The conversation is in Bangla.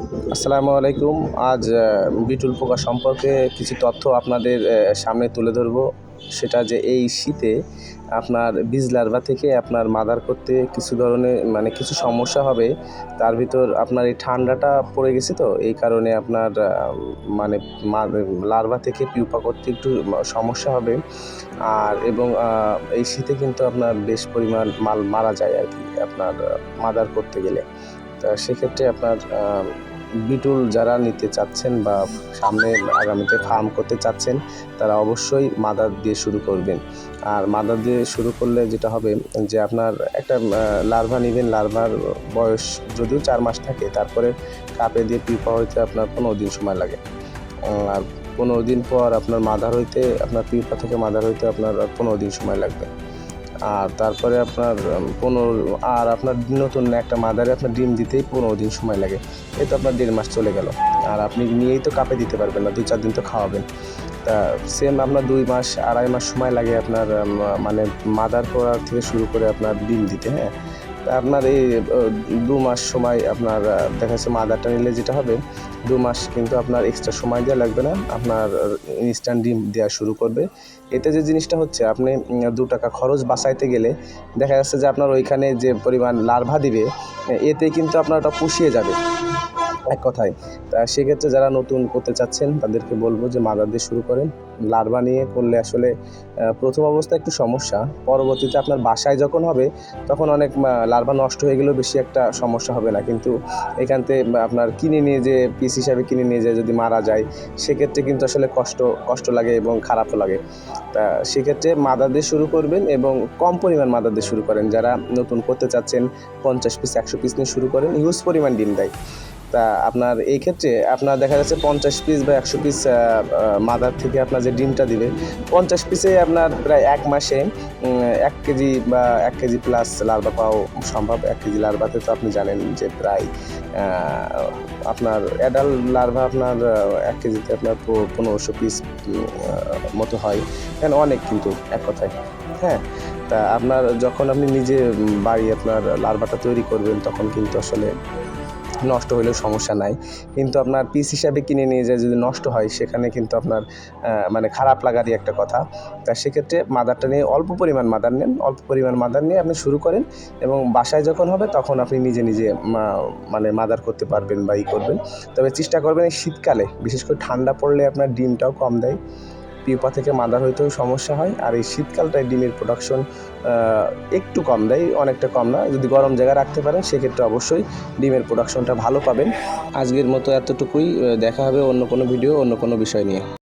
আসসালামু আলাইকুম। আজ বিটুল পোকা সম্পর্কে কিছু তথ্য আপনাদের সামনে তুলে ধরবো। সেটা যে এই শীতে আপনার বীজ লার্ভা থেকে আপনার মাদার করতে কিছু ধরনের কিছু সমস্যা হবে। তার ভিতর আপনার এই ঠান্ডাটা পড়ে গেছে, তো এই কারণে আপনার মানে লার্ভা থেকে পিউপা করতে একটু সমস্যা হবে। এবং এই শীতে কিন্তু আপনার বেশ পরিমাণ মাল মারা যায় আর কি, আপনার মাদার করতে গেলে। তা সেক্ষেত্রে আপনার বিটুল যারা নিতে চাচ্ছেন বা সামনে আগামীতে ফার্ম করতে চাচ্ছেন, তারা অবশ্যই মাদার দিয়ে শুরু করবেন। আর মাদার দিয়ে শুরু করলে যেটা হবে যে আপনার একটা লার্ভা নেবেন। লার্ভার বয়স যদিও 4 মাস থাকে, তারপরে কাপে দিয়ে পিউপা হইতে আপনার 15 দিন সময় লাগে। আর 15 দিন পর আপনার মাদার হইতে, আপনার পিউপা থেকে মাদার হইতে আপনার 15 দিন সময় লাগবে। আর তারপরে আপনার আপনার নতুন একটা মাদারে আপনার ডিম দিতেই 15 দিন সময় লাগে। এই তো আপনার 1.5 মাস চলে গেল। আর আপনি নিয়েই তো কাপে দিতে পারবেন না, 2-4 দিন তো খাওয়াবেন। তা সেম আপনার 2 মাস 2.5 মাস সময় লাগে আপনার মাদার করার থেকে শুরু করে আপনার ডিম দিতে। হ্যাঁ, তা আপনার এই 2 মাস সময় আপনার দেখা যাচ্ছে মাদারটা নিলে যেটা হবে, 2 মাস কিন্তু আপনার এক্সট্রা সময় দেওয়া লাগবে না। আপনার ইনস্ট্যান্ট ডিম দেওয়া শুরু করবে। এতে যে জিনিসটা হচ্ছে, আপনি 2 টাকা খরচ বাঁচাইতে গেলে দেখা যাচ্ছে যে আপনার ওইখানে যে পরিমাণ লার্ভা দিবে, এতে কিন্তু আপনার ওটা পুষিয়ে যাবে এক কথায়। তা সেক্ষেত্রে যারা নতুন করতে চাচ্ছেন তাদেরকে বলবো যে মাদার দিয়ে শুরু করেন। লার্ভা নিয়ে করলে আসলে প্রথম অবস্থায় একটু সমস্যা, পরবর্তীতে আপনার বাসায় যখন হবে তখন অনেক লার্ভা নষ্ট হয়ে গেলেও বেশি একটা সমস্যা হবে না। কিন্তু এখান থেকে আপনার কিনে নিয়ে যে পিস হিসাবে কিনে নিয়ে যায় যদি মারা যায়, সেক্ষেত্রে কিন্তু আসলে কষ্ট লাগে এবং খারাপও লাগে। তা সেক্ষেত্রে মাদার দিয়ে শুরু করবেন এবং কম পরিমাণ মাদার দিয়ে শুরু করেন। যারা নতুন করতে চাচ্ছেন 50 পিস 100 পিস নিয়ে শুরু করেন, হিউজ পরিমাণ ডিম দেয়। তা আপনার এই ক্ষেত্রে আপনার দেখা যাচ্ছে 50 পিস বা 100 পিস মাদার থেকে আপনার যে ডিমটা দিবে, 50 পিসে আপনার প্রায় 1 মাসে 1 কেজি বা 1 কেজি প্লাস লার্ভা পাওয়া সম্ভব। 1 কেজি লার্ভাতে তো আপনি জানেন যে প্রায় আপনার অ্যাডাল্ট লার্ভা আপনার 1 কেজিতে আপনার 1500 পিস মতো হয়। এখানে অনেক কিন্তু এক কথায়। হ্যাঁ, তা আপনার যখন আপনি নিজে বাড়ি আপনার লার্ভাটা তৈরি করবেন, তখন কিন্তু আসলে নষ্ট হইলেও সমস্যা নাই। কিন্তু আপনার পিস হিসাবে কিনে নিয়ে যায় যদি নষ্ট হয়, সেখানে কিন্তু আপনার খারাপ লাগারই একটা কথা। তা সেক্ষেত্রে মাদারটা নিয়ে অল্প পরিমাণ মাদার নেন। অল্প পরিমাণ মাদার নিয়ে আপনি শুরু করেন এবং বাসায় যখন হবে তখন আপনি নিজে মাদার করতে পারবেন বা করবেন। তবে চেষ্টা করবেন এই শীতকালে, বিশেষ করে ঠান্ডা পড়লে আপনার ডিমটাও কম দেয়। পিউপা থেকে মাদার হইতেও সমস্যা হয়। আর এই শীতকালটায় ডিমের প্রোডাকশন একটু কম দেয়, অনেকটা কম না। যদি গরম জায়গায় রাখতে পারেন সেক্ষেত্রে অবশ্যই ডিমের প্রোডাকশনটা ভালো পাবেন। আজকের মতো এতটুকুই। দেখা হবে অন্য কোনো ভিডিও, অন্য কোনো বিষয় নিয়ে।